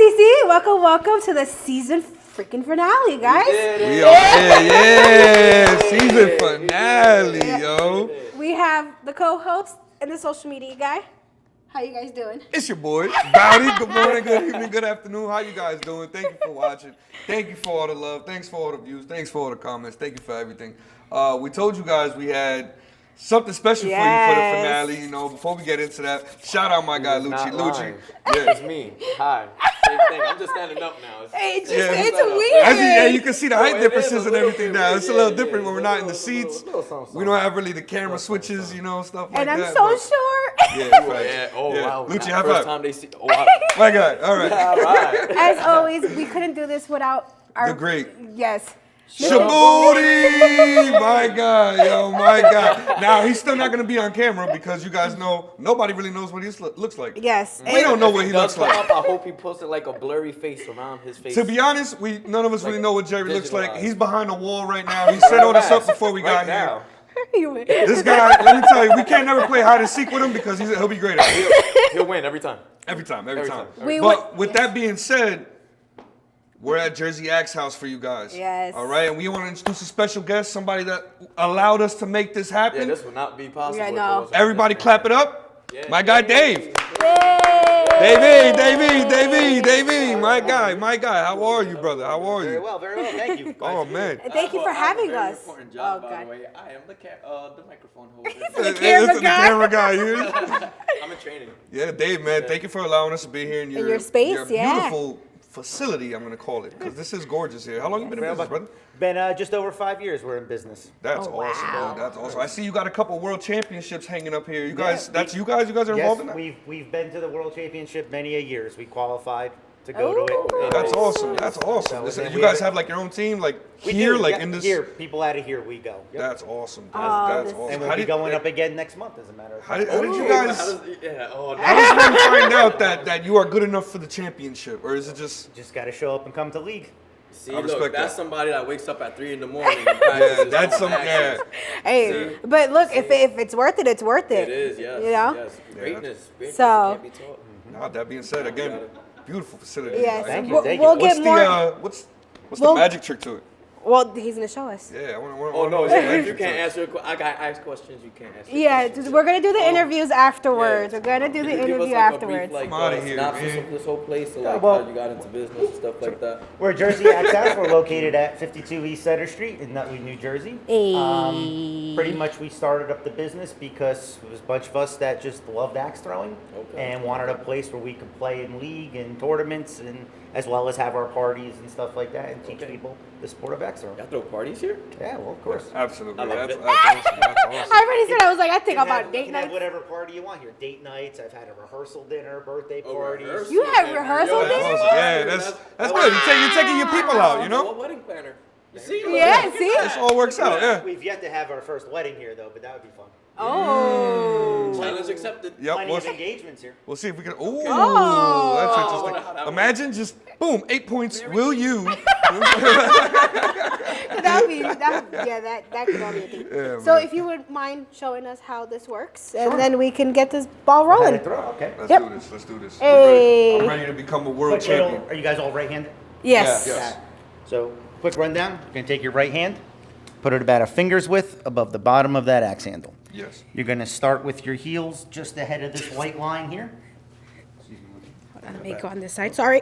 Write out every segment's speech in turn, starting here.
Ceecee. Welcome to the season freaking finale, guys. We are, yeah. Season finale, yo. We have the co-host and the social media guy. How you guys doing? It's your boy, Bowdy. Good morning, good evening, good afternoon. How you guys doing? Thank you for watching. Thank you for all the love. Thanks for all the views. Thanks for all the comments. Thank you for everything. We told you guys we had something special for you for the finale. You know, before we get into that, shout out my guy Luchi. Luchi, yeah, it's me. Hi. Same thing. I'm just standing up now. It's weird. Yeah, you can see the height differences and everything now. It's a little different when we're not in the seats. We don't have really the camera switches, you know, stuff like that. And I'm so short. Yeah, right. Yeah. Oh wow. Luchi, high First five. time they see. Oh wow. My guy. All right. All right. As always, we couldn't do this without our The great. Yes. Bowdy, my God, yo, my God. Now, he's still not going to be on camera because you guys know, nobody really knows what he looks like. Yes. We don't know what he looks like. I hope he posted like a blurry face around his face. To be honest, none of us really know what Jerry looks like. visualize. He's behind the wall right now. He set all this up before we got here. Anyway. This guy, let me tell you, we can't never play hide and seek with him because he'll be great at it. He'll win every time. Every time. But with that being said, we're at JerseyAxeHouse for you guys. Yes. All right, and we want to introduce a special guest, somebody that allowed us to make this happen. Yeah, this would not be possible. Yeah, if it no. wasn't Everybody for clap it up. Yeah. My guy Dave. Yay. Davey, my guy. How are you, brother? How are Very you? well, thank you. Oh, man. And thank you for having I have a very us. important job, Oh, by God. the way. I am the microphone holder. The camera The guy. camera guy here. I'm in training. Yeah, Dave, man, thank you for allowing us to be here in your space, your yeah. beautiful facility, I'm going to call it, because this is gorgeous here. How long you been in business, brother? Been just over 5 years we're in business. That's Oh, awesome, wow. man. That's awesome. I see you got a couple world championships hanging up here. You guys, Yeah, that's you guys? You guys are involved in that? we've been to the World Championship many a years. We qualified to go to it. That's awesome. That's awesome. So, and You we guys have- have like your own team, like We here, do, like yeah, in this. Here, people out of here, we go. Yep. That's awesome. Oh, That's this- awesome. And we'll be going up again next month, as a matter of fact. How did you guys? How How does one find out that you are good enough for the championship, or is it just? Just got to show up and come to league. See, I respect look, that's that. somebody that wakes up at 3 in the morning. And Yeah, practices that's on some. Yeah. actions. Hey, but look, if it's worth it, it's worth it. It is, yes. You know? Yes. Greatness. Greatness So- can't be taught. Now that being said, again, beautiful facility. Yes. Thank you, We'll, thank we'll you. get more. What's We'll- the magic trick to it? Well, he's gonna show us. Yeah, I want Oh to no! know what's the If magic you can't trick. answer, I got ask questions. You can't answer. Yeah, questions. we're gonna do the interviews afterwards. Yeah. We're gonna do the Can you give us, interview like, a afterwards. brief, I'm outta here, synopsis man. of this whole place, so like well- how you got into business and stuff like that. We're JerseyAxeHouse. We're located at 52 East Center Street in Nutley, New Jersey. Pretty much we started up the business because it was a bunch of us that just loved axe throwing and wanted a place where we could play in league and tournaments, and as well as have our parties and stuff like that and teach people the sport of axe throwing. Y'all throw parties here? Yeah, well, of course. Absolutely. I love That's it. awesome. That's awesome. I already said I was like, I think You can about have- date you can have nights. whatever party you want here. Date nights. I've had a rehearsal dinner, birthday Oh, parties. rehearsal. You had rehearsal Yo, dinner? Awesome. Yeah, that's good. You're taking your people out, you know? What wedding planner? You see? Yeah, see? This all works out, yeah. We've yet to have our first wedding here, though, but that would be fun. Oh. Challenge accepted. Yep. Plenty of engagements here. We'll see if we can. Ooh, Oh. that's I wonder how interesting. that Imagine just boom, 8 points. Will you? That could all be a thing. Yeah, So man. if you would mind showing us how this works, and then we can get this ball rolling. Okay. Let's Yep. do this. Let's do this. Hey. I'm ready to become a world Quick little- champion. Are you guys all right-handed? Yes. Yes. So, quick rundown. You're going to take your right hand, put it about a finger's width above the bottom of that axe handle. Yes. You're going to start with your heels just ahead of this white line here. Let me go on this side. Sorry.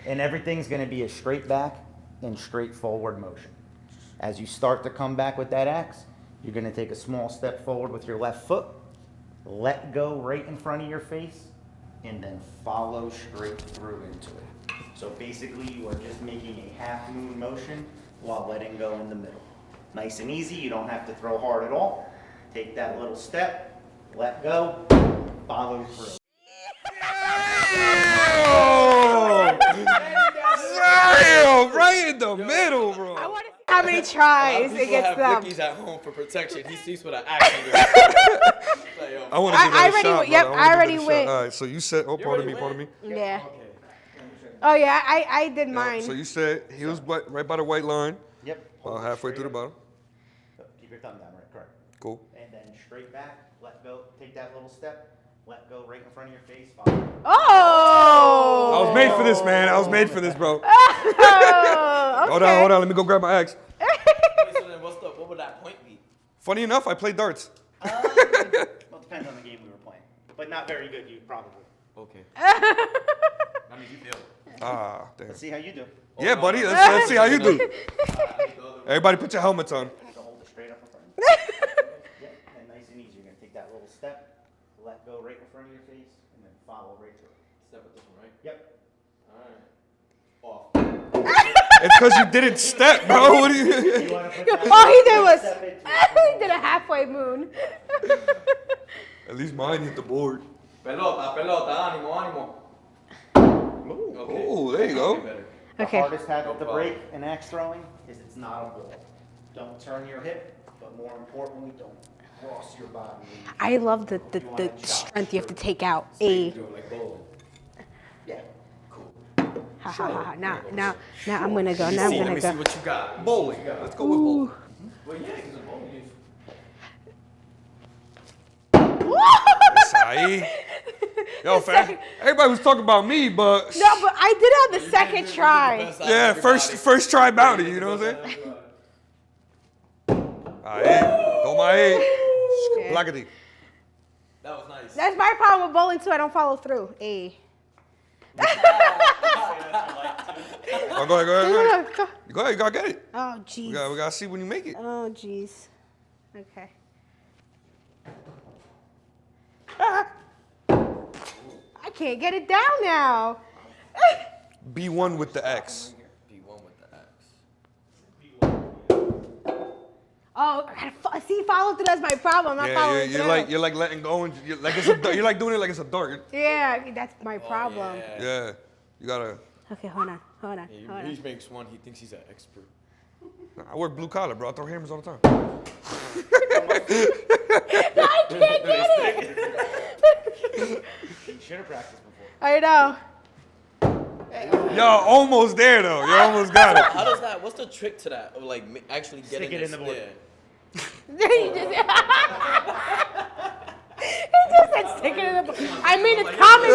And everything's going to be a straight back and straight forward motion. As you start to come back with that axe, you're going to take a small step forward with your left foot, let go right in front of your face, and then follow straight through into it. So basically, you are just making a half moon motion while letting go in the middle. Nice and easy. You don't have to throw hard at all. Take that little step, let go, follow through. Damn, right in the middle, bro. I want to see how many tries it People gets have them. Rickies at home for protection. He sees with an axe. I want to give I it a already shot. went- yep, brother. I wanna already give it a shot. went. All right, so you said, oh, pardon me. Yeah. Oh yeah, I did mine. So you said heels right by the white line, Yep. halfway through the bottom. Keep your thumb down, right? Correct. Cool. And then straight back, let go, take that little step, let go right in front of your face, follow. Oh. I was made for this, man. I was made for this, bro. Oh, okay. Hold on. Let me go grab my axe. Wait, so then what would that point be? Funny enough, I play darts. Well, it depends on the game we were playing. But not very good, you probably. Okay. That means you failed. Ah, damn. Let's see how you do. Yeah, buddy. Let's see how you do. Everybody put your helmets on. So hold it straight up in front of you. Yep, and nice and easy. You're going to take that little step, let go right in front of your face, and then follow right through it. Step with this one, right? Yep. Alright. Off. It's because you didn't step, bro. What do you? You want to put that All he did was step into he did a halfway moon. At least mine hit the board. Pelota, ánimo. Okay. Oh, there you go. The Okay. hardest habit with the No break and axe throwing is it's not a ball. Don't turn your hip, but more importantly, don't cross your body. I love the strength you have to take out. A. Do it like bowling. Yeah. Ha ha ha. Now I'm gonna go. Now I'm See, let gonna me see go. what you got. Bowling. Let's go with bowling. Well, yeah, because it's bowling. Ahí. Yo, fam. Everybody was talking about me, but No, but I did it on the second try. yeah, first try Bowdy. You know what I'm saying? Ahí. Toma ahí. Yeah. Blackety. That was nice. That's my problem with bowling too. I don't follow through. A. Oh, go ahead. Go. Go ahead. You gotta get it. Oh jeez. We gotta see when you make it. Oh jeez. Okay. I can't get it down now. B1 with the X. P1 with the X. Oh, I gotta see, follow through. That's my problem. I'm not Yeah, following through. you're like letting go and you're like doing it like it's a dart. Yeah, that's my problem. Yeah, you gotta. Okay, hold on. He makes one. He thinks he's an expert. I work blue collar, bro. I throw hammers all the time. I can't get it. You should have practiced before. I know. Y'all almost there though. You almost got it. How does that? What's the trick to that? Of like actually getting Stick it in the board. He just said stick it in the book. I mean, it's common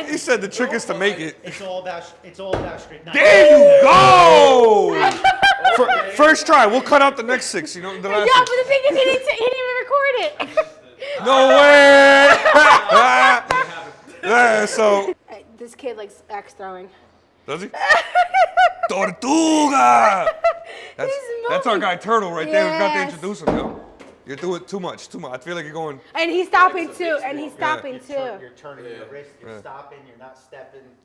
He sense. said the trick is to make it. It's all about straight. There you go. First try. We'll cut out the next 6. You know the Yeah, last but 6. the thing is, he didn't even record it. No way. Yeah. So This kid likes axe throwing. does he? Tortuga. That's our guy Turtle right there. We got to Yes. introduce him, yo. You're doing too much. I feel like you're going. And he's stopping too. You're turning your wrist. You're stopping. You're not stepping.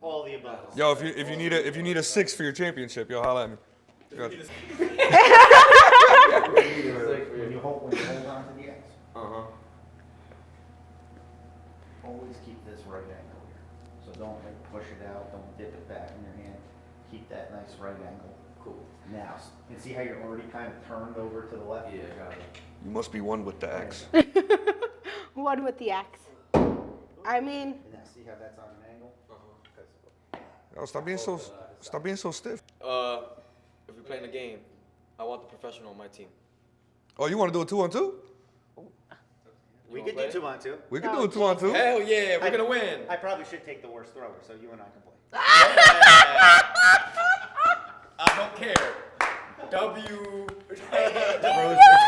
All the above. Yo, if you need a 6 for your championship, yo, holla at me. When you hold on to the axe, always keep this right angle here. So don't push it out. Don't dip it back in your hand. Keep that nice right angle. Cool. Now, you see how you're already kind of turned over to the left? Yeah, got it. You must be one with the X. One with the axe. I mean, And now see how that's on an angle? Yo, stop being so stiff. If we're playing a game, I want the professional on my team. Oh, you want to do a 2-on-2? We could do 2-on-2. We can do a 2-on-2. Hell yeah, we're gonna win. I probably should take the worst thrower, so you and I can play. I don't care. W. It's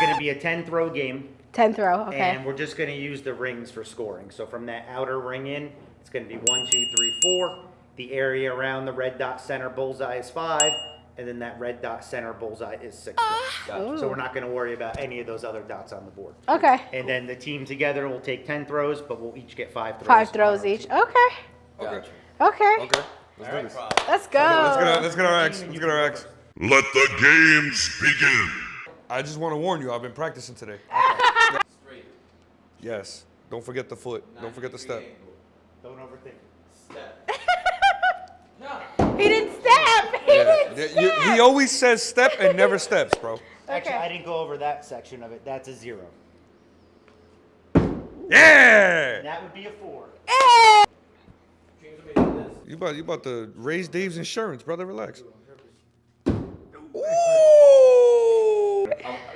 going to be a 10-throw game, 10 throw. Okay. and we're just going to use the rings for scoring. So from that outer ring in, it's going to be 1, 2, 3, 4. The area around the red dot center bullseye is 5, and then that red dot center bullseye is 6. So we're not going to worry about any of those other dots on the board. Okay. And then the team together will take 10 throws, but we'll each get 5 throws. 5 on throws our each. team. Okay. Okay. Okay. Okay. Let's do this. Let's go. Let's get our X. Let's get our X. Let the games begin. I just want to warn you, I've been practicing today. Straight. Yes. Don't forget the foot. Don't forget the step. Don't overthink it. Step. He didn't step. He didn't step. He always says step and never steps, bro. Actually, Okay. I didn't go over that section of it. That's a 0. Yeah. And that would be a 4. You about to raise Dave's insurance, brother. Relax. Ooh.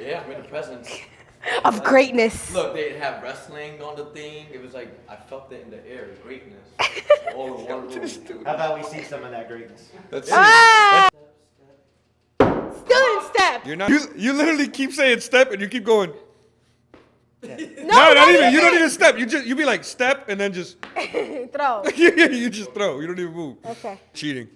Yeah, I'm in the presence. Of greatness. Look, they have wrestling on the thing. It was like I felt it in the air, greatness. Oh all in one room. How about we see some of that greatness? Let's Ah! Still in step. You're not. You literally keep saying step and you keep going. No, Not even. You don't even step. You be like step and then just throw. you just throw. You don't even move. Okay. Cheating.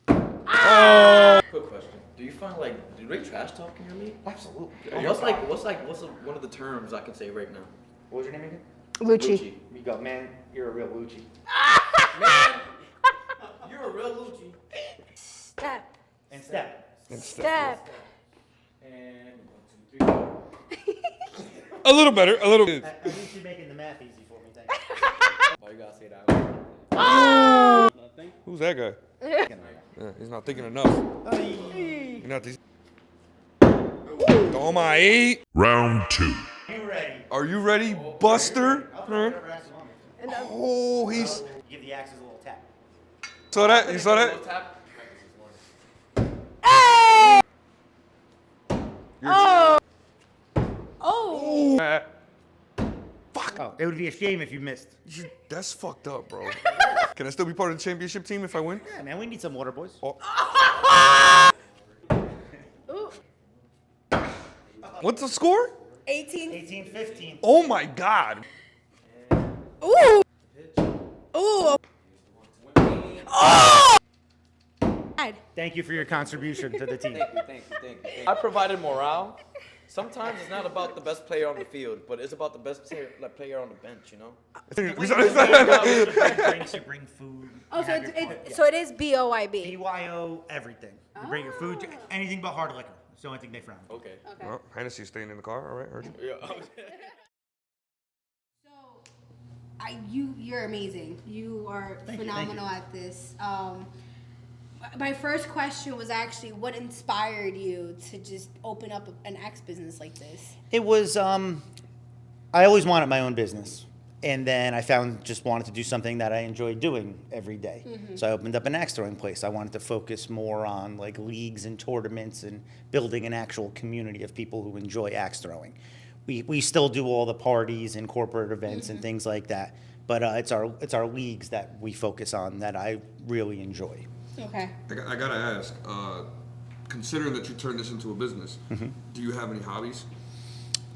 Quick question. Do you find do they trash talk in your league? Absolutely. What's one of the terms I can say right now? What was your name again? Luchi. You go, man, you're a real Luchi. Man, you're a real Luchi. Step. And step. Step. And 1, 2, 3. A little better. A little. At least you're making the math easy for me, thank you. Why you gotta say that? Nothing. Who's that guy? Yeah, he's not thinking enough. You're not these. Oh my 8. Round 2. You ready? Are you ready, Buster? Whatever axe you want me to. Oh, he's. Give the axes a little tap. Saw that? You saw that? Tap. Hey! You're Oh. Oh. Fuck. Oh, it would be a shame if you missed. That's fucked up, bro. Can I still be part of the championship team if I win? Yeah, man, we need some water, boys. Oh. Ooh. What's the score? 18. 18-15. Oh my God. Ooh. Ooh. Oh. Thank you for your contribution to the team. Thank you. I provided morale. Sometimes it's not about the best player on the field, but it's about the best player on the bench, you know? You drinks, you bring food. Oh, you so have your fun. so it is BOYB. BYO, everything. You bring your food, anything but hard liquor. It's the only thing they frown on. Okay. Okay. Well, Hennessy's staying in the car. All right, heard you. Yeah. So, you're amazing. You are phenomenal at this. My first question was actually, what inspired you to just open up an axe business like this? It was, I always wanted my own business. And then I wanted to do something that I enjoyed doing every day. Mm-hmm. So I opened up an axe throwing place. I wanted to focus more on like leagues and tournaments and building an actual community of people who enjoy axe throwing. We still do all the parties and corporate events and things like that. But it's our leagues that we focus on that I really enjoy. Okay. I gotta ask, considering that you turned this into a business, do you have any hobbies?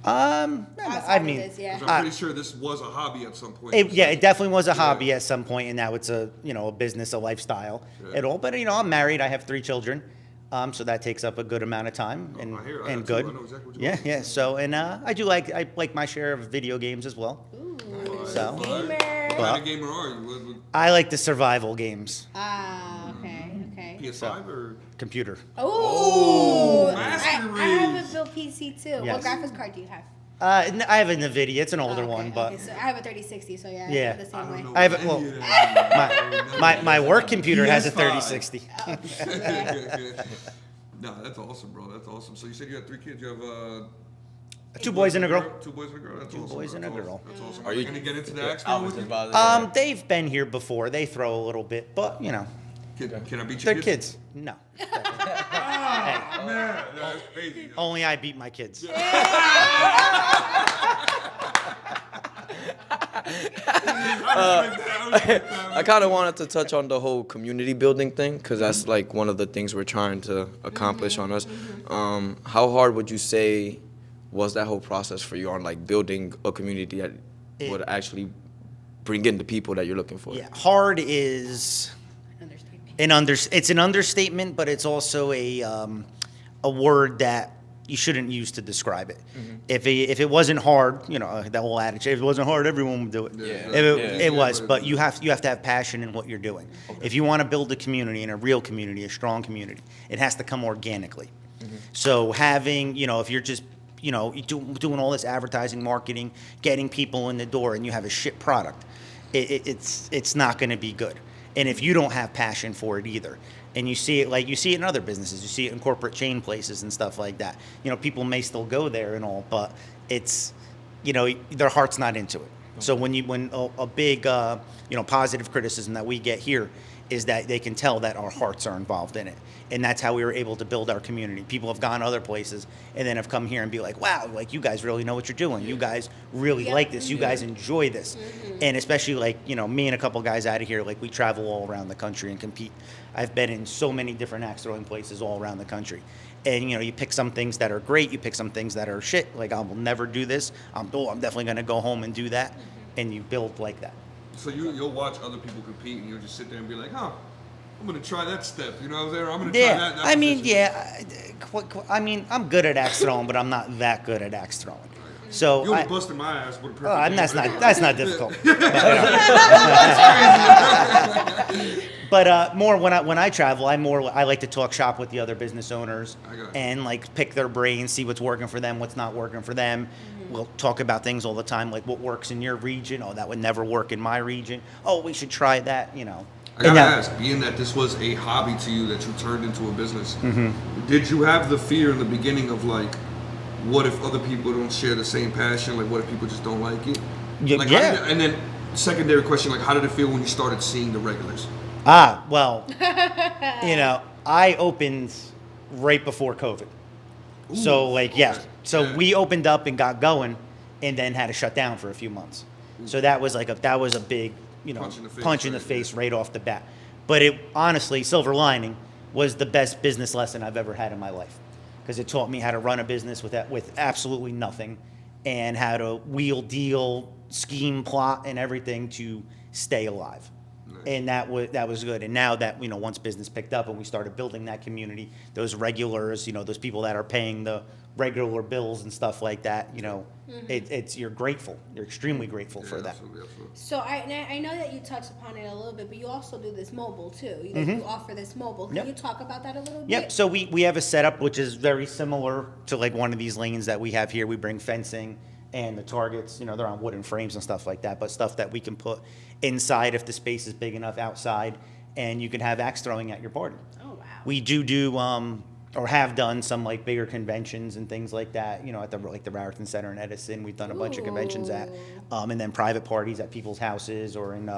Outside of this, yeah. 'Cause I'm pretty sure this was a hobby at some point. It definitely was a hobby at some point, and now it's a business, a lifestyle, at all. But I'm married. I have 3 children, so that takes up a good amount of time and I hear. I and do. good. I know exactly what you're talking Yeah. So I like my share of video games as well. So Gamer. What kind of gamer are you? I like the survival games. Okay. PS5 or? Computer. Oh, Master I have Race. a built PC too. Yes. What graphics card do you have? I have a NVIDIA. It's an older one, but Okay, so I have a 3060, so yeah, Yeah. the same way. I have my work computer has a 3060. No, that's awesome, bro. That's awesome. So you said you had 3 kids. You have 2 boys and a girl. 2 boys and a girl. That's awesome. boys and a That's girl. awesome. That's awesome. Are Are you you- gonna get into the axe I throwing was with just me? about to say. They've been here before. They throw a little bit, but Can I beat they're your kids. No. Man, that's crazy. Only I beat my kids. I kind of wanted to touch on the whole community building thing because that's like one of the things we're trying to accomplish on us. How hard would you say was that whole process for you on like building a community that would actually bring in the people that you're looking for? Yeah, hard is it's an understatement, but it's also a word that you shouldn't use to describe it. If it wasn't hard, that whole attitude. If it wasn't hard, everyone would do it. It was, but you have to have passion in what you're doing. Okay. If you want to build a community, and a real community, a strong community, it has to come organically. So having, if you're just doing all this advertising, marketing, getting people in the door, and you have a shit product, it's not going to be good. And if you don't have passion for it either, and you see it in other businesses, you see it in corporate chain places and stuff like that. People may still go there and all, but it's, their heart's not into it. So when a big positive criticism that we get here is that they can tell that our hearts are involved in it. And that's how we were able to build our community. People have gone other places and then have come here and be like, wow, like you guys really know what you're doing. You guys really like this. You guys enjoy this. And especially like, me and a couple guys out of here, like we travel all around the country and compete. I've been in so many different axe throwing places all around the country. And, you pick some things that are great. You pick some things that are shit. Like, I will never do this. I'm definitely going to go home and do that. And you build like that. So you'll watch other people compete and you'll just sit there and be like, huh, I'm going to try that step. You know what I'm saying? I'm going to try that. I mean, I'm good at axe throwing, but I'm not that good at axe throwing. So you only busted my ass with a perfect and that's not difficult. But more when I travel, I like to talk shop with the other business owners and like pick their brains, see what's working for them, what's not working for them. We'll talk about things all the time, like what works in your region. Oh, that would never work in my region. Oh, we should try that. I gotta ask, being that this was a hobby to you that you turned into a business, did you have the fear in the beginning of like, what if other people don't share the same passion? Like, what if people just don't like it? And then secondary question, like, how did it feel when you started seeing the regulars? Well, I opened right before COVID. Ooh, so we opened up and got going and then had to shut down for a few months. So that was like a big, punch in the face right off the bat. But it honestly, silver lining, was the best business lesson I've ever had in my life. Because it taught me how to run a business with absolutely nothing and how to wheel, deal, scheme, plot, and everything to stay alive. Nice. And that was good. And now that, once business picked up and we started building that community, those regulars, those people that are paying the regular bills and stuff like that, you're grateful. You're extremely grateful for that. Absolutely. So I know that you touched upon it a little bit, but you also do this mobile too. You offer this mobile. Can you talk about that a little bit? Yep. So we have a setup which is very similar to like one of these lanes that we have here. We bring fencing and the targets, they're on wooden frames and stuff like that, but stuff that we can put inside if the space is big enough outside, and you can have axe throwing at your party. Oh wow. We do or have done some like bigger conventions and things like that, at the Raritan Center in Edison. We've done a bunch of conventions at, and then private parties at people's houses or in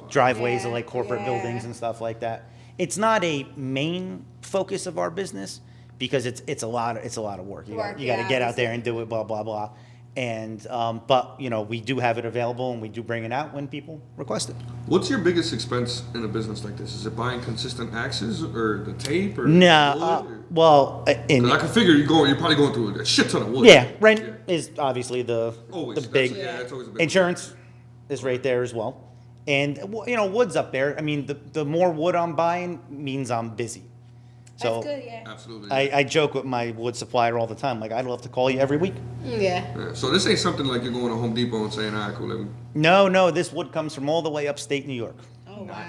driveways of like corporate buildings and stuff like that. It's not a main focus of our business because it's a lot of work. You got to get out there and do it, blah blah blah. And but we do have it available and we do bring it out when people request it. What's your biggest expense in a business like this? Is it buying consistent axes or the tape or well, I can figure you're probably going through a shit ton of wood. Rent is obviously the big that's always a big insurance is right there as well. And wood's up there. I mean, the more wood I'm buying means I'm busy. So that's good, yeah. Absolutely. I joke with my wood supplier all the time. Like, I'd love to call you every week. Yeah. So this ain't something like you're going to Home Depot and saying, all right, cool. No, this wood comes from all the way upstate New York. Oh, wow.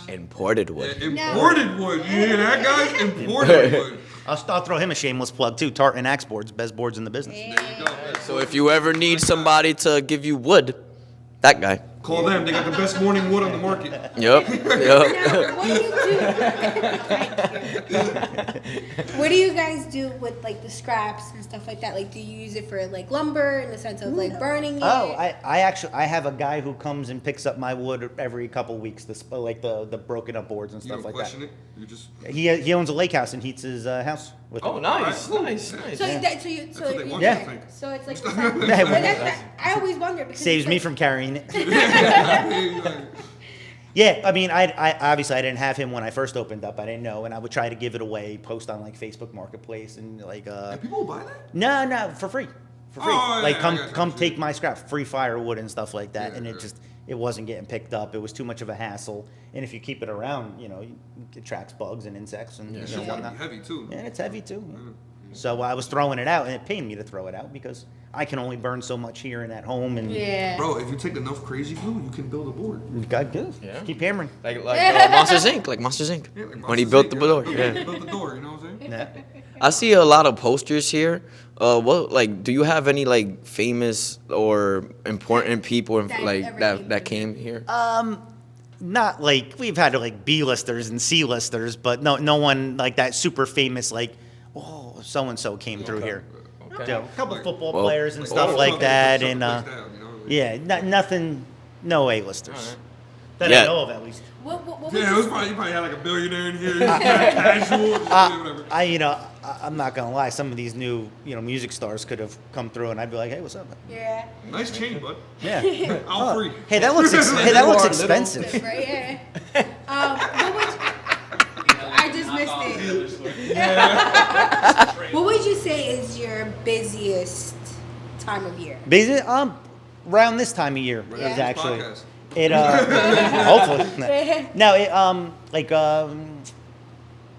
Imported wood. Imported wood. You hear that, guys? Imported wood. I'll throw him a shameless plug, too. Tartan Axe Boards, best boards in the business. There you go. So if you ever need somebody to give you wood, that guy. Call them. They got the best morning wood on the market. Yep. Now, what do you guys do with like the scraps and stuff like that? Like, do you use it for like lumber in the sense of like burning it? I have a guy who comes and picks up my wood every couple weeks. Like the broken up boards and You stuff don't like question that. it? You just He owns a lake house and heats his house with it. Oh, nice. So That's it's what like I always wonder because Saves it's me like, from carrying it. Yeah, I mean, I obviously I didn't have him when I first opened up. I didn't know, and I would try to give it away, post on like Facebook Marketplace and like. And people will buy that? No, for free. Oh, like yeah, come take my scrap, free firewood and stuff like that, Yeah, and it wasn't getting picked up. It was too much of a hassle, and if you keep it around, it attracts bugs and insects and It's whatnot. heavy too. Yeah, it's heavy too. Yeah. So I was throwing it out, and it pained me to throw it out because I can only burn so much here and at home. And Bro, if you take enough crazy glue, you can build a board. God good. Yeah. Keep hammering. Like Monsters Inc. Like Monsters Inc. Yeah, like When he Monsters built the Inc. door. Built Yeah. the door, you know what I'm saying? Yeah. I see a lot of posters here. Do you have any like famous or important people that came here? Not like we've had like B-listers and C-listers, but no one like that super famous so and so came through here. Okay. So, a couple football Well, players and Like, stuff all like the that, stuff and like that, Yeah, nothing, no A-listers. That Yeah. I know of, at least. What would Yeah, it you was probably, you probably had like a billionaire in here. Casual, just whatever. I'm not gonna lie. Some of these new, music stars could have come through, and I'd be like, "Hey, what's up?" Man? Yeah. Nice chain, bud. Yeah. All free. Hey, that looks expensive. Right. Yeah. What would I just missed it. What would you say is your busiest time of year? Busy? Around this time of year Yeah. is actually. Podcast. It hopefully no. It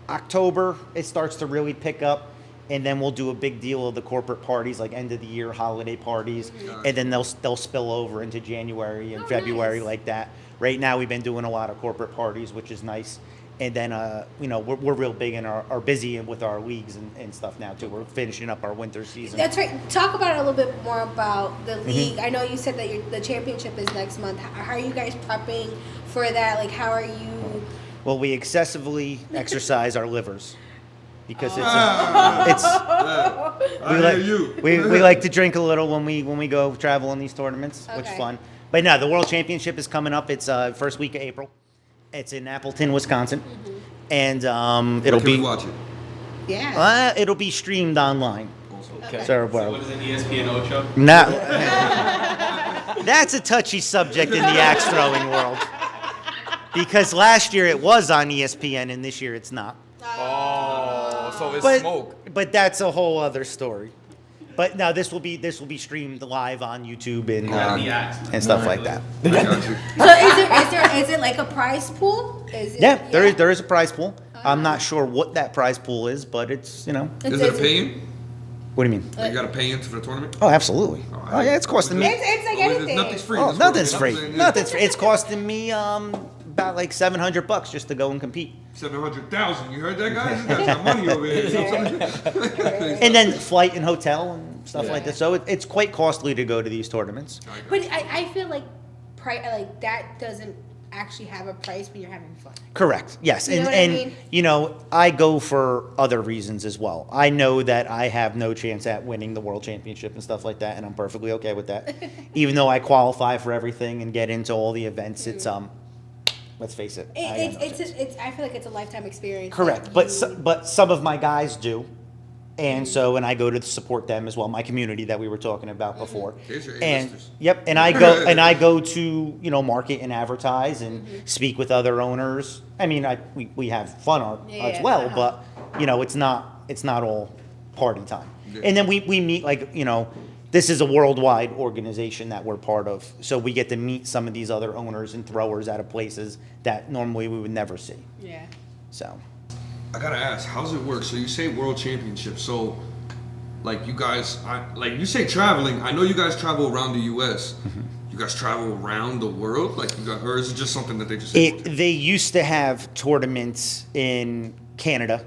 October it starts to really pick up, and then we'll do a big deal of the corporate parties, like end of the year holiday parties, and then they'll spill over into January and February nice. like that. Right now we've been doing a lot of corporate parties, which is nice. And then, we're real big and are busy with our leagues and stuff now too. We're finishing up our winter season. That's right. Talk about it a little bit more about the Mm-hmm. league. I know you said that the championship is next month. How are you guys prepping for that? Like, how are you? Well, we excessively exercise our livers because Oh. I hear you. we like to drink a little when we go travel on these tournaments, which is Okay. fun. But no, the World Championship is coming up. It's first week of April. It's in Appleton, Wisconsin, and it'll Can we be watch it? Yeah. it'll be streamed online. Okay. So, So what is it, ESPN Ocho? no, that's a touchy subject in the axe throwing world because last year it was on ESPN and this year it's not. Oh, so it's But smoke. but that's a whole other story. But no, this will be streamed live on YouTube and The axe. and stuff like that. I got you. So is it like a prize pool? Is it, Yeah, there is a prize pool. I'm not sure what that prize pool is, but it's Is it a pay-in? What do you mean? You got to pay into for the tournament? Oh, absolutely. Oh yeah, it's costing me. It's like anything. Nothing's free. Oh, That's nothing's what free. I'm saying. Nothing's free. It's costing me about like $700 just to go and compete. 700,000. You heard that, guys? You got money over here. And then flight and hotel and stuff like that. So it's quite costly to go to these tournaments. But I feel like that doesn't actually have a price when you're having fun. Correct. Yes. You know And what I mean? I go for other reasons as well. I know that I have no chance at winning the world championship and stuff like that, and I'm perfectly okay with that. Even though I qualify for everything and get into all the events, it's let's face it. I got no chance. I feel like it's a lifetime experience. Correct. Like But some of my guys do. And so, and I go to support them as well, my community that we were talking about before. Here's your And A-listers. yep, and I go to market and advertise and speak with other owners. I mean, we have fun as well, but it's not all party time. Yeah. And then we meet this is a worldwide organization that we're part of, so we get to meet some of these other owners and throwers out of places that normally we would never see. Yeah. So. I gotta ask, how's it work? So you say world championship. So, like you guys, you say traveling. I know you guys travel around the U.S. You guys travel around the world, or is it just something that they just? They used to have tournaments in Canada,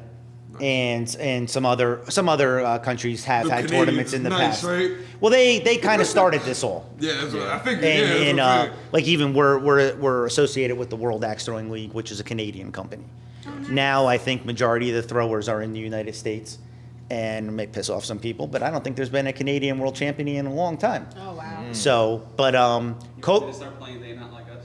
and some other countries have The had Canadians tournaments in the nice, past. right? Well, they kind of started this all. Yeah, that's what I figured. And that's what I'm saying. even we're associated with the World Axe Throwing League, which is a Canadian company. Now I think majority of the throwers are in the United States, and it may piss off some people, but I don't think there's been a Canadian world champion in a long time. Oh wow. So, but They start playing They Not Like Us.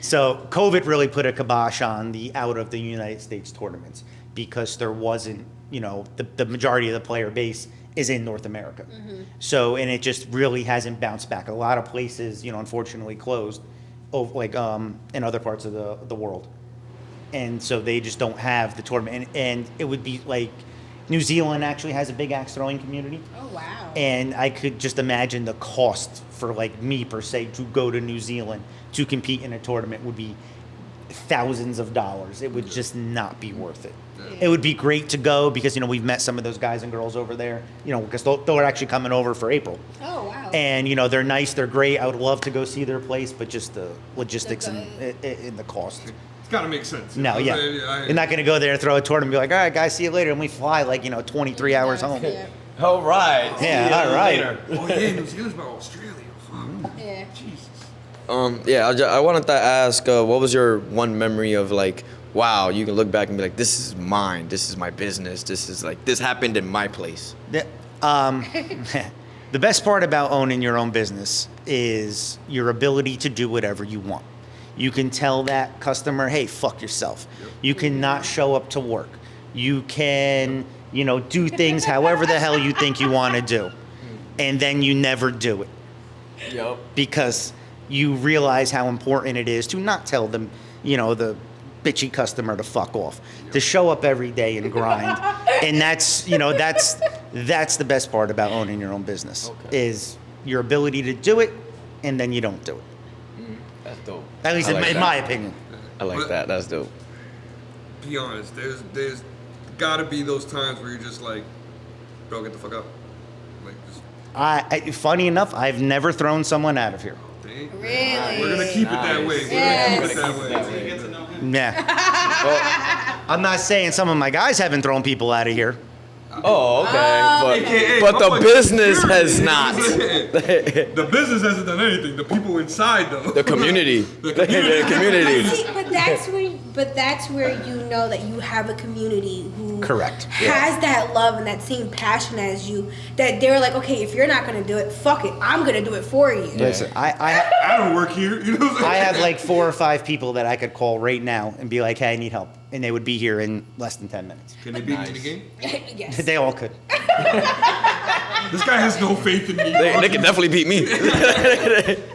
So COVID really put a kibosh on the out of the United States tournaments because there wasn't, the majority of the player base is in North America. So, and it just really hasn't bounced back. A lot of places, unfortunately closed, in other parts of the world. And so they just don't have the tournament. And it would be like New Zealand actually has a big axe throwing community. Oh wow. And I could just imagine the cost for me per se to go to New Zealand to compete in a tournament would be thousands of dollars. It would just not be worth it. It would be great to go because we've met some of those guys and girls over there. Because they're actually coming over for April. Oh wow. And they're nice, they're great. I would love to go see their place, but just the logistics and the cost. It's gotta make sense. No, yeah. You're not going to go there and throw a tournament and be like, all right, guys, see you later. And we fly 23 hours home. Yeah. All right. Yeah, all right. Oh yeah, New Zealand's about Australia. Fuck. Yeah. Jesus. I wanted to ask, what was your one memory of wow, you can look back and be like, this is mine, this is my business, this is this happened in my place. The best part about owning your own business is your ability to do whatever you want. You can tell that customer, hey, fuck yourself. You can not show up to work. You can, do things however the hell you think you want to do. And then you never do it. Yep. Because you realize how important it is to not tell them, the bitchy customer to fuck off, to show up every day and grind. And that's the best part about owning your own business, is your ability to do it, and then you don't do it. That's dope. At least in my opinion. I like that. That's dope. Be honest, there's gotta be those times where you're just like, bro, get the fuck up. Like, just, Funny enough, I've never thrown someone out of here. dang. Really? We're gonna keep it that way. We're Yes. gonna keep it that way. So you get to know him. Yeah. I'm not saying some of my guys haven't thrown people out of here. Oh, okay. AKA, But the public business security. has not. The business hasn't done anything. The people inside, though. The community. The community. The community. See, but that's where you know that you have a community who Correct. has that love and that same passion as you. That they're like, okay, if you're not gonna do it, fuck it, I'm gonna do it for you. Listen, I don't work here. You know what I'm saying? I have like 4 or 5 people that I could call right now and be like, hey, I need help. And they would be here in less than 10 minutes. Can they beat me in the game? Yes. They all could. This guy has no faith in me. They can definitely beat me.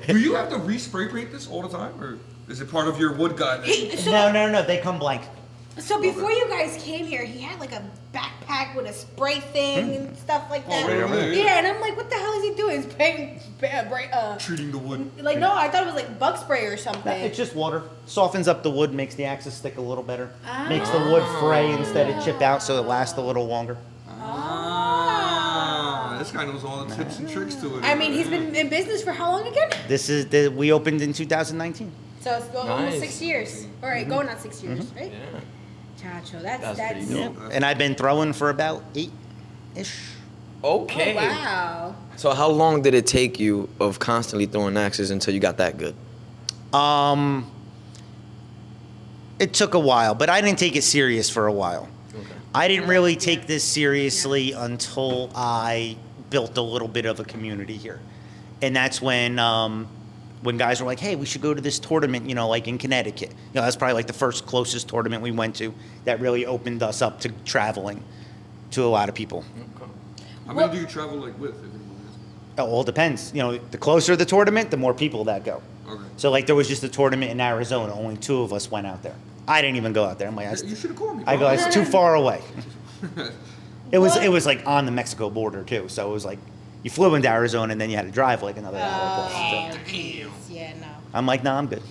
Do you have to re-spray paint this all the time, or is it part of your wood guy? Hey, so, No. They come blank. so before you guys came here, he had like a backpack with a spray thing and stuff like that. really? Yeah, and I'm like, what the hell is he doing? He's spraying, Treating the wood. like no, I thought it was like bug spray or something. It's just water. Softens up the wood, makes the axes stick a little better. Makes the wood fray instead of chip out so it lasts a little longer. Ah, this guy knows all the tips and tricks to it. I mean, he's been in business for how long again? We opened in 2019. So it's almost Nice. 6 years. All right, going on 6 years, right? Chacho, that's pretty dope. And I've been throwing for about 8-ish. Okay. Oh, wow. So how long did it take you of constantly throwing axes until you got that good? It took a while, but I didn't take it serious for a while. I didn't really take this seriously until I built a little bit of a community here. And that's when guys were like, hey, we should go to this tournament, like in Connecticut. That's probably like the first closest tournament we went to that really opened us up to traveling to a lot of people. How many do you travel like with? If anyone It all depends. The closer the tournament, the more people that go. Okay. So like there was just a tournament in Arizona. Only 2 of us went out there. I didn't even go out there. I'm like, is? You should have called me. I go, bro. it's too far away. It was like on the Mexico border too. So it was like you flew into Arizona and then you had to drive like another hour plus. So Yeah, no. I'm like, nah, I'm good.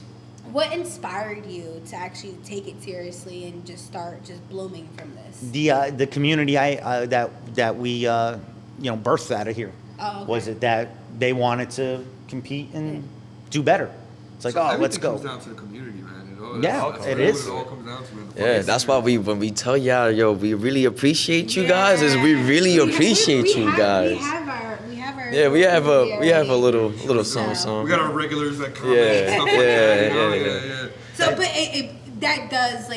What inspired you to actually take it seriously and just start just blooming from this? The community that we birthed out of here Oh, okay. was it that they wanted to compete and do better. It's like, So let's everything go. comes down to the community, man. Yeah, that's it really is. What it all comes down to, man. The Yeah, fucking that's why when we tell y'all, we really appreciate you guys. Is we really We appreciate you have- guys. We have our. Yeah, we have a little Yeah. song. We got our regulars that comment Yeah, and stuff like that. Yeah. So, but that does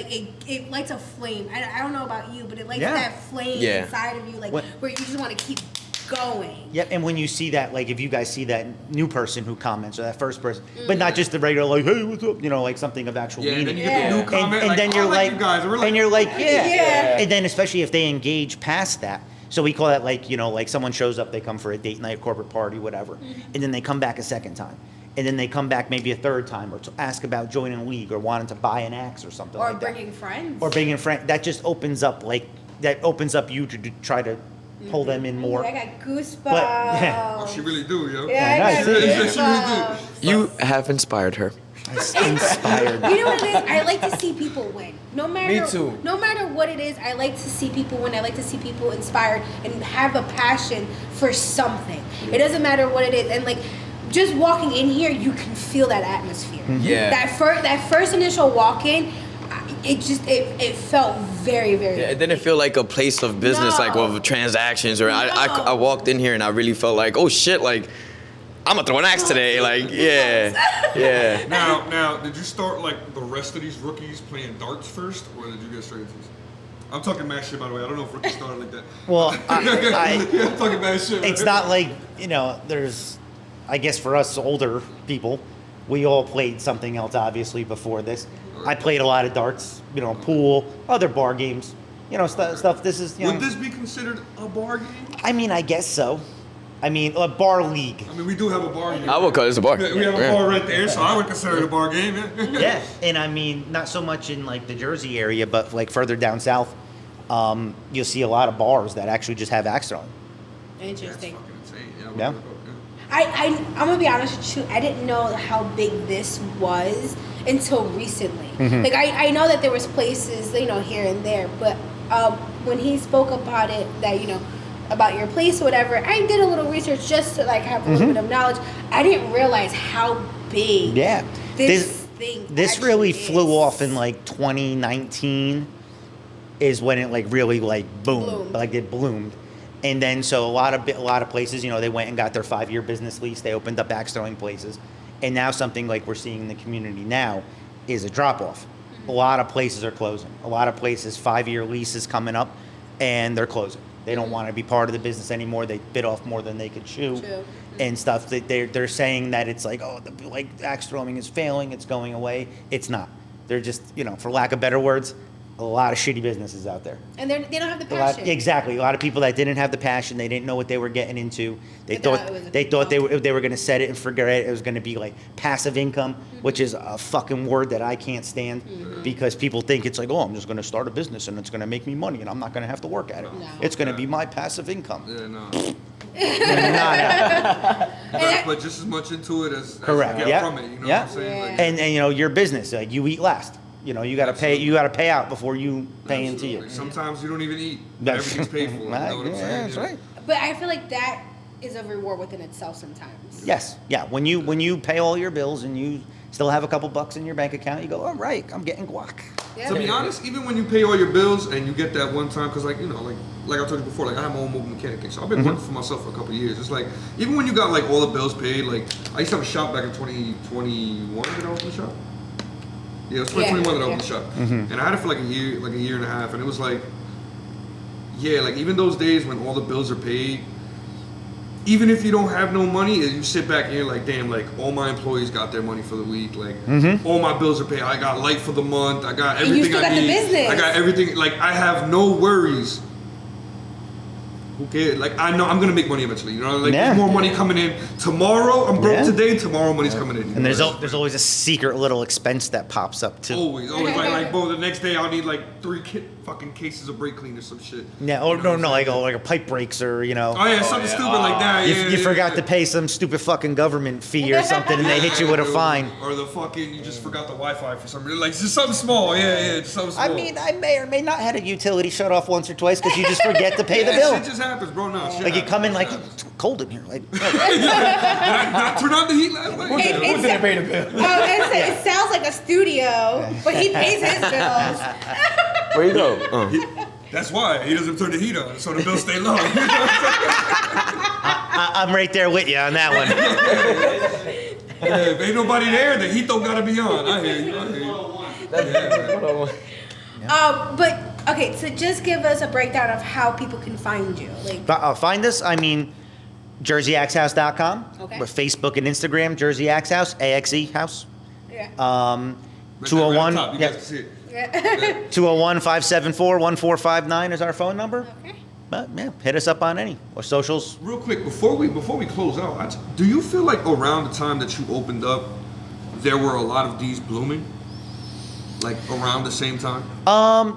it lights a flame. I don't know about you, but it lights Yeah. that flame Yeah. inside of you, What- where you just want to keep going. Yep, and when you see that, like if you guys see that new person who comments or that first person, but not just the regular like, hey, what's up, like something of actual Yeah, and meaning. then you get the new comment, and like, then I you're like like, you guys. And we're like, and you're like, Yeah. yeah. And then especially if they engage past that. So we call that like someone shows up, they come for a date night, corporate party, whatever, and then they come back a second time. And then they come back maybe a third time or to ask about joining a league or wanting to buy an axe or something Or like that. bringing friends. Or bringing friends. That just opens up you to try to pull them in more. Ooh, I got goosebumps. But, yeah. Oh, she really do, yo. Yeah, I got Nice. Yeah, she really goosebumps. You have inspired her. Inspired. You know what it is? I like to see people win. No matter Me too. No matter what it is, I like to see people win. I like to see people inspired and have a passion for something. It doesn't matter what it is. And just walking in here, you can feel that atmosphere. Yeah. That first initial walk in, it felt very, very Yeah, it didn't feel like a place of business, like No. with transactions. Or I No. walked in here and I really felt like, oh shit, like I'm gonna throw an axe today. Like, yeah. Now, did you start like the rest of these rookies playing darts first, or did you get straight into this? I'm talking mad shit, by the way. I don't know if Ricky started like that. Well, I'm talking mad shit. it's not like, there's, I guess for us older people, we all played something else obviously before this. I played a lot of darts, pool, other bar games, stuff. This is, Would this be considered a bar game? I mean, I guess so. I mean, a bar league. I mean, we do have a bar game. I would call it a bar. We have a bar right there, so I would consider it a bar game. Yeah. Yeah, and I mean, not so much in like the Jersey area, but like further down south, you'll see a lot of bars that actually just have axe throwing. Interesting. That's fucking insane. Yeah. I'm gonna be honest with you. I didn't know how big this was until recently. Mm-hmm. Like I know that there was places, here and there, but when he spoke about it, that about your place or whatever, I did a little research just to like have a little bit of knowledge. I didn't realize how big. Yeah. This thing. This really actually flew is. off in like 2019 is when it like really like boomed. Bloomed. Like it bloomed. And then so a lot of places, they went and got their 5-year business lease. They opened up axe throwing places. And now something like we're seeing in the community now is a drop off. A lot of places are closing. A lot of places 5-year leases coming up and they're closing. They don't want to be part of the business anymore. They bit off more than they could chew. And stuff. They're saying that it's like, like axe throwing is failing, it's going away. It's not. They're just, for lack of better words, a lot of shitty businesses out there. And they don't have the passion. Exactly. A lot of people that didn't have the passion. They didn't know what they were getting into. They thought they were going to set it and forget it. It was going to be like passive income, which is a fucking word that I can't stand because people think it's like, I'm just going to start a business and it's going to make me money and I'm not going to have to work at it. No. It's going to be my passive income. Yeah, no. But just as much into it as Correct. you get Yeah. from it. You know Yeah. what I'm saying? Like, And your business, like you eat last. You got to pay. You got to pay out before you pay into you. absolutely. Sometimes you don't even eat. That's- Everything's paid for. You know what I'm Yeah, saying? that's right. But I feel like that is a reward within itself sometimes. Yes. Yeah. When you pay all your bills and you still have a couple bucks in your bank account, you go, all right, I'm getting guac. Yeah. To be honest, even when you pay all your bills and you get that one time, because like I told you before, like I have my own mobile mechanic thing, so I've been working for myself for a couple of years. It's like even when you got like all the bills paid, like I used to have a shop back in 2021. Did I open the shop? Yeah, it was 2021 that I opened the shop, and I had it for like a year and a half, and it was like, like even those days when all the bills are paid. Even if you don't have no money, you sit back and you're like, damn, like all my employees got their money for the week. Like all my bills are paid. I got light for the month. I got everything still I got the need. business. I got everything. Like I have no worries. Who cares? Like I know I'm gonna make money eventually. There's more money coming in tomorrow. I'm broke today. Tomorrow money's coming in. And there's always a secret little expense that pops up too. Always like bro. The next day I'll need like 3 fucking cases of brake clean or some shit. Yeah. Oh no, like a pipe breaks or Oh yeah, something stupid like that. You forgot to pay some stupid fucking government fee or something, and they hit you with a fine. Or the fucking you just forgot the Wi-Fi for some reason. Like just something small. Yeah, just something small. I mean, I may or may not had a utility shut off once or twice because you just forget to pay the bill. Shit just happens, bro. No, shit Like you happens. come in like it's cold in here. Like Did I not turn on the heat last night? Who didn't pay the bill? It sounds like a studio, but he pays his bills. Where you go? That's why he doesn't turn the heat on, so the bill stay low. I'm right there with you on that one. If ain't nobody there, the heat don't gotta be on. I hear you. But okay, so just give us a breakdown of how people can find you. Like, Find us. I mean, JerseyAxeHouse.com. Okay. With Facebook and Instagram, Jersey Axe House, AXE House. yeah. 201. Top, you guys can see it. 201-574-1459 is our phone number. Okay. But yeah, hit us up on any or socials. Real quick, before we close out, do you feel like around the time that you opened up, there were a lot of these blooming? Like around the same time?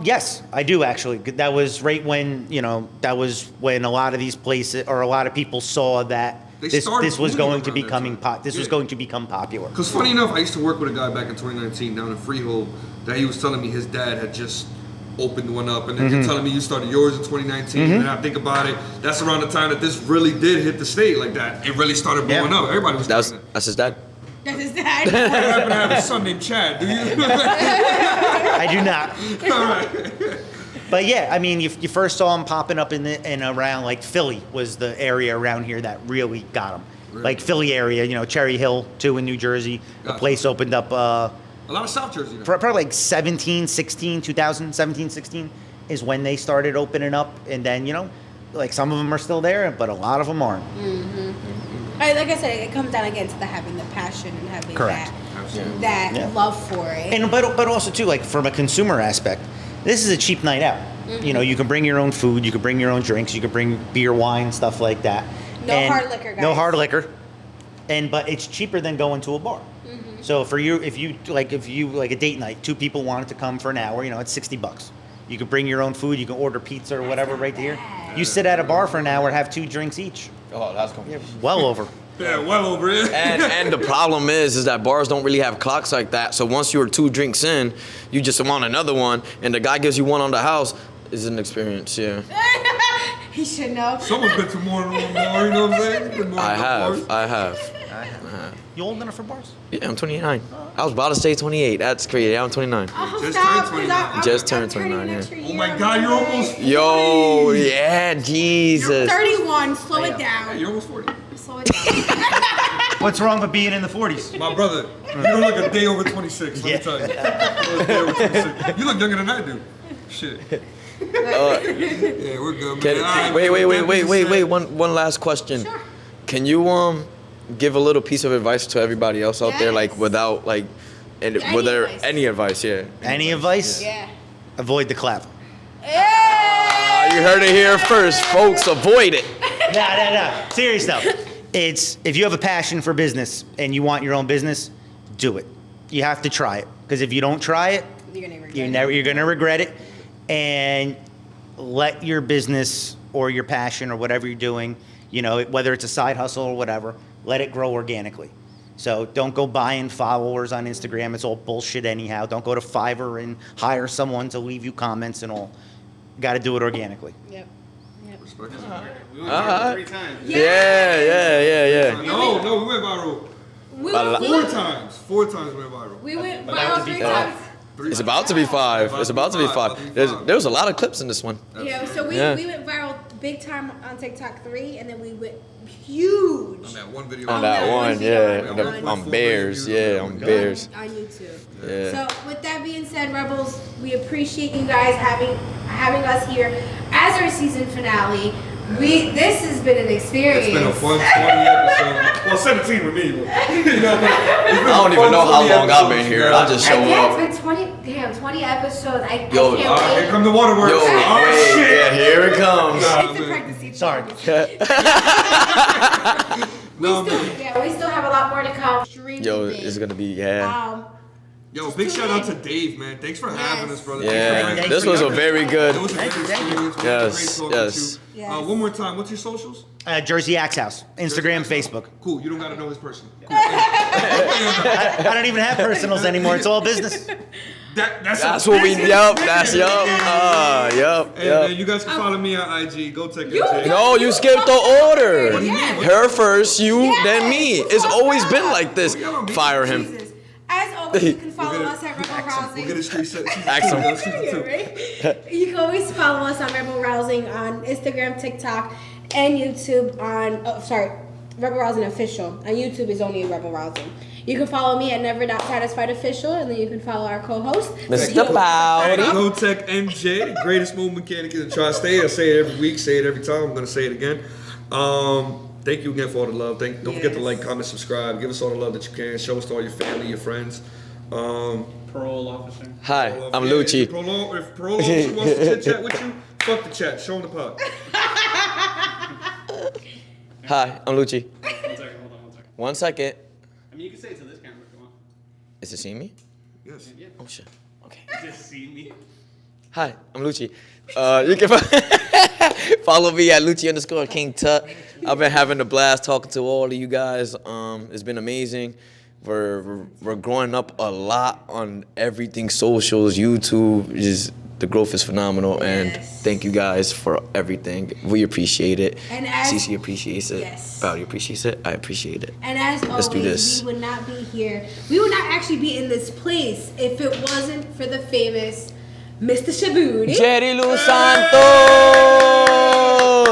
Yes, I do actually. That was right when, that was when a lot of these places or a lot of people saw that this was going to become popular. Because funny enough, I used to work with a guy back in 2019 down in Freehold that he was telling me his dad had just opened one up, and then you're telling me you started yours in 2019, and I think about it, that's around the time that this really did hit the state like that. It really started blowing up. Everybody was doing it. That's his dad. That's his dad. I happen to have a son named Chad, do you? I do not. All right. But yeah, I mean, you first saw them popping up in around like Philly was the area around here that really got them. Really? Like Philly area, Cherry Hill too in New Jersey. The Gotcha. place opened up A lot of South Jersey. Now. probably like 2017, 16. is when they started opening up, and then, you know, like some of them are still there, but a lot of them aren't. Like I said, it comes down again to having the passion and having Correct. that Yeah. love for it. And but also too, like from a consumer aspect, this is a cheap night out. You know, you can bring your own food, you can bring your own drinks, you can bring beer, wine, stuff like that. No And hard liquor, guys. No hard liquor. But it's cheaper than going to a bar. So for you, if you like a date night, 2 people wanted to come for an hour, you know, it's $60. You can bring your own food, you can order pizza or whatever right there. You sit at a bar for an hour, have 2 drinks each. Oh, that's coming. Well over. Yeah, well over it. And the problem is that bars don't really have clocks like that. So once you're 2 drinks in, you just want another one, and the guy gives you one on the house. Is an experience, yeah. He should know. Someone's been to more than one bar, you know what I'm saying? Been more than one bar. I have. You old enough for bars? Yeah, I'm 29. I was about to say 28. That's crazy. I'm 29. Oh, Just stop, turned 'cause 29. Just turned I'm turning 29, next yeah. year. Oh my God, you're almost 40. Yo, yeah, Jesus. 31. Slow it Hey, down. you're almost 40. Slow it down. What's wrong with being in the 40s? My brother, you look like a day over 26, let me tell you. You're a day over 26. You look younger than I do. Shit. Yeah, we're good, man. All right, Wait. One last question. Sure. Can you give a little piece of advice to everybody else out there, like Yes. without like, and Any whether advice. any advice, yeah. Any advice? Yeah. Avoid the clap. You heard it here first, folks. Avoid it. No. Serious though. It's if you have a passion for business and you want your own business, do it. You have to try it because if you don't try it, You're gonna regret it. you're gonna regret it. And let your business or your passion or whatever you're doing, you know, whether it's a side hustle or whatever, let it grow organically. So don't go buying followers on Instagram. It's all bullshit anyhow. Don't go to Fiverr and hire someone to leave you comments and all. Got to do it organically. Yep. We went viral 3 times. Yeah. No, we went viral. We Four times we went viral. We went viral 3 times. It's about to be 5. It's about to be 5. There was a lot of clips in this one. Yeah, so we Yeah. went viral big time on TikTok 3, and then we went huge On that one video. On that one, yeah. video On Bears, yeah, on Bears. on YouTube. Yeah. So with that being said, Rebels, we appreciate you guys having us here as our season finale. This has been an experience. It's been a fun 20 episode. Well, 17 with me. You know, I don't even know how long I've been here. I just show Yeah, up. it's been 20 episodes. I Yo, can't wait. here come the waterworks. Yo, Oh, wait, shit. yeah, here it comes. It's a pregnancy. Sorry. We still have a lot more to come. Extremely Yo, big. it's gonna be, yeah. Yo, big shout out to Dave, man. Thanks for having us, brother. Yeah, Thanks this for was a having us. very good. It was a good experience. Yes, Great talking yes. to you. One more time, what's your socials? JerseyAxeHouse, Instagram, Facebook. Cool, you don't gotta know his person. Cool. I don't even have personals anymore. It's all business. That's what we, business. yup, that's, yup, yup, Hey, man, yup. you guys can follow me on IG. Go check it out. No, you skipped the order. What do you mean? Her first, you, then me. Yes. It's always been like this. Fire him. Jesus. As always, you can follow us at Rebel Rousing. We'll get a street set. Axe him. Right? You can always follow us on Rebel Rousing on Instagram, TikTok, and YouTube Rebel Rousing Official. On YouTube is only Rebel Rousing. You can follow me at Never.Satisfied Official, and then you can follow our co-host, Mr. Bowdy. Go Tech MJ, the greatest mobile mechanic in the tri-state. I say it every week, say it every time. I'm gonna say it again. Thank you again for all the love. Don't forget to like, comment, subscribe. Give us all the love that you can. Show us to all your family, your friends. Parole officer. Hi, I'm Yeah, Luchi. If Parole officer wants to chit chat with you, fuck the chat. Show him the pod. Hi, I'm Luchi. 1 second, hold on 1 second. 1 second. I mean, you can say it to this camera if you want. Is it seeing me? Yes. Yeah. Oh shit. Okay. Just see me. Hi, I'm Luchi. You can follow me at Luchi_King Tut. I've been having a blast talking to all of you guys. It's been amazing. We're growing up a lot on everything, socials, YouTube. The growth is phenomenal, and thank you guys for everything. We appreciate it. And as- Ceecee appreciates it. Yes. Bowdy appreciates it. I appreciate it. And as Let's do always, this. we would not be here. We would not actually be in this place if it wasn't for the famous Mr. Shabooty. Jerry Lou Got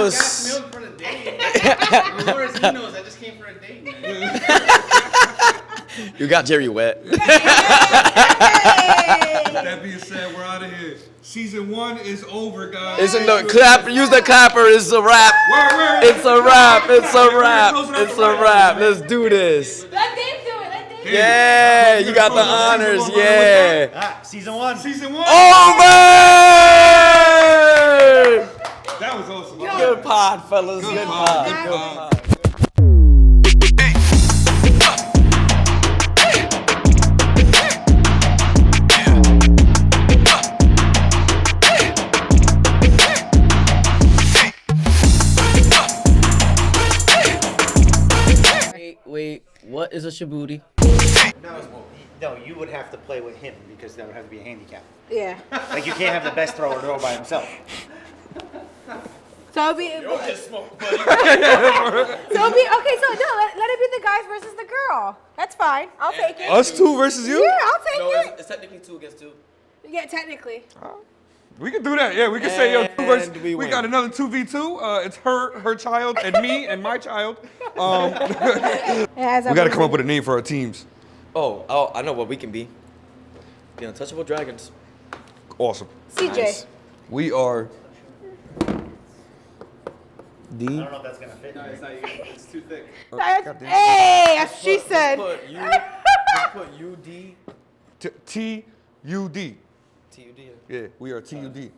Santos. milk for the day. As far as he knows, I just came for a date, man. You got Jerry wet. With that being said, we're out of here. Season 1 is over, guys. It's in the clap. Use the clapper. It's a wrap. It's a wrap. It's a wrap. It's a wrap. Let's do this. Let Dave do it. Let Dave do it. Yeah, you got the honors. Yeah. Season 1. Season 1. Over. That was awesome. Good pod, fellas. Good pod. Good Good pod. pod. Wait, what is a shabooty? No, you would have to play with him because that would have to be a handicap. Yeah. Like you can't have the best thrower throw by himself. So it'll be. Get smoked, buddy. So it'll be okay. So no, let it be the guys versus the girl. That's fine. I'll take it. Us two versus you? Yeah, I'll take No, it. it's technically 2 against 2. Yeah, technically. We can do that. Yeah, we can say yo 2 versus. And We we got win. another 2v2. It's her child, and me and my child. It has We got to come up with a name for our teams. Oh, I know what we can be. The Untouchable Dragons. Awesome. CJ. Nice. We are. I don't know if that's gonna fit. It's not you. It's too thick. Hey, as she said. Put UD. T-U-D. TUD. Yeah, we are T-U-D.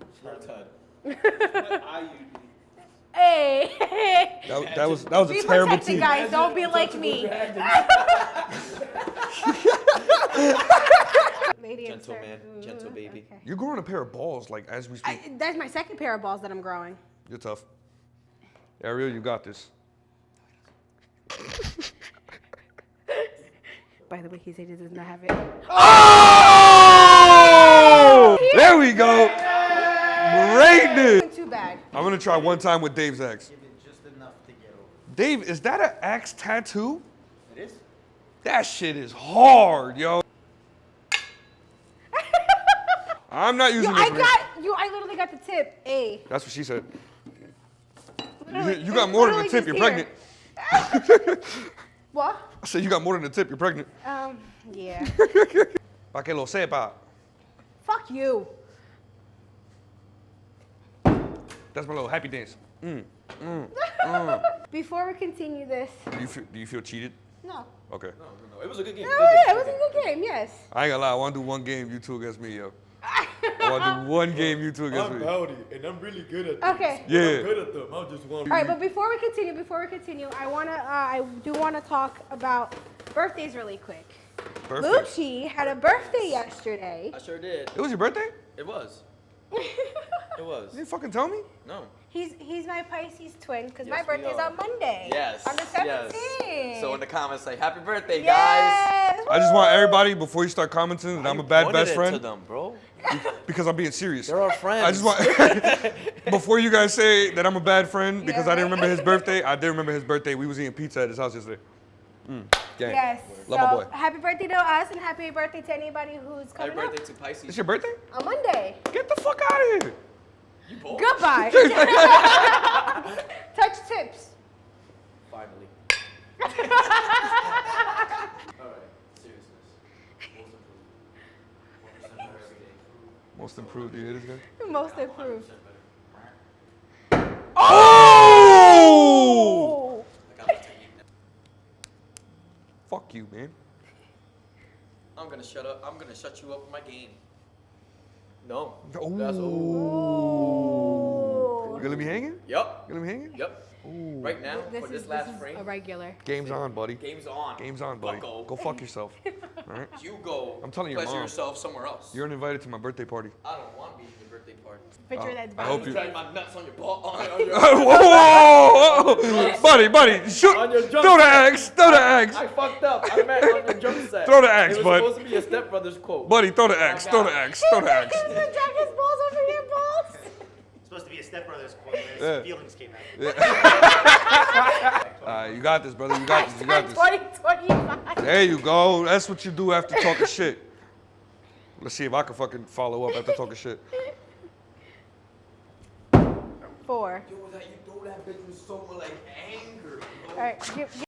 Hey. That was a Be terrible protected, team. guys. Don't be like me. Lady Gentle insert. man, gentle baby. Okay. You're growing a pair of balls like as we speak. That's my second pair of balls that I'm growing. You're tough. Ariel, you got this. By the way, he said he does not have it. Oh! There we go. Greatness. Not too bad. I'm gonna try one time with Dave's axe. Give it just enough to get over. Dave, is that an axe tattoo? It is. That shit is hard, yo. I'm not using this. man. I literally got the tip. A. That's what she said. Literally- You got more than the literally tip. You're just pregnant. What? I said you got more than the tip. You're pregnant. Yeah. Pa que lo sepa. Fuck you. That's my little happy dance. Before we continue this. Do you feel cheated? No. Okay. No, it was a good game. Oh yeah, it was a good game. Yes. I ain't gonna lie. I want to do one game, you two against me, yo. I want to do one game, you two against me. Bowdy, and I'm really good at Okay. Yeah. good at them. I'll just want. All right, but before we continue, I do wanna talk about birthdays really quick. Perfect. Luchi had a birthday yesterday. I sure did. It was your birthday? It was. It was. You didn't fucking tell me? No. He's my Pisces twin because my Yes, we birthday's are. on Monday. Yes. On the 17th. Yes. So in the comments, say happy birthday, guys. Yes. I just want everybody, before you start commenting, that I'm a bad Pointed best it friend. to them, bro. Because I'm being serious. They're our friends. I just want, before you guys say that I'm a bad friend because I didn't remember his birthday, I did remember his birthday. We was eating pizza at his house yesterday. Gang. Yes. Love so my boy. happy birthday to us and happy birthday to anybody who's Happy coming birthday to Pisces. It's your birthday? up on Monday. Get the fuck out of here. You both. Goodbye. Touch tips. Finally. Alright, seriousness. Most improved, you hear this guy? Most improved. Oh! Oh. I got the technique now. Fuck you, man. I'm gonna shut up. I'm gonna shut you up with my game. No. Ooh. That's You gonna leave me hanging? Yup. You gonna leave me hanging? Yep. Right now, for this last frame, a regular. Game's on, buddy. game's on. Game's on, buddy. Bucko. Go fuck yourself. All right? You go. I'm telling your pleasure mom. yourself somewhere else. You're uninvited to my birthday party. I don't want to be at your birthday party. Picture that. I hope you. Drag my nuts on your ball. On Whoa! Buddy, shoot! On your jump Throw the set. axe! Throw the axe! I fucked up. I meant on your jump set. Throw the axe, It was bud. supposed to be a stepbrother's quote. Buddy, throw the axe! Throw the axe! Throw the axe! He's gonna drag his balls over your balls. It's supposed to be a stepbrother's quote. Yeah. Feelings came out. You got this, brother. You got this. You got this. 2025. There you go. That's what you do after talking shit. Let's see if I can fucking follow up after talking shit. 4. Yo, that you throw that bitch with so much like anger. All right.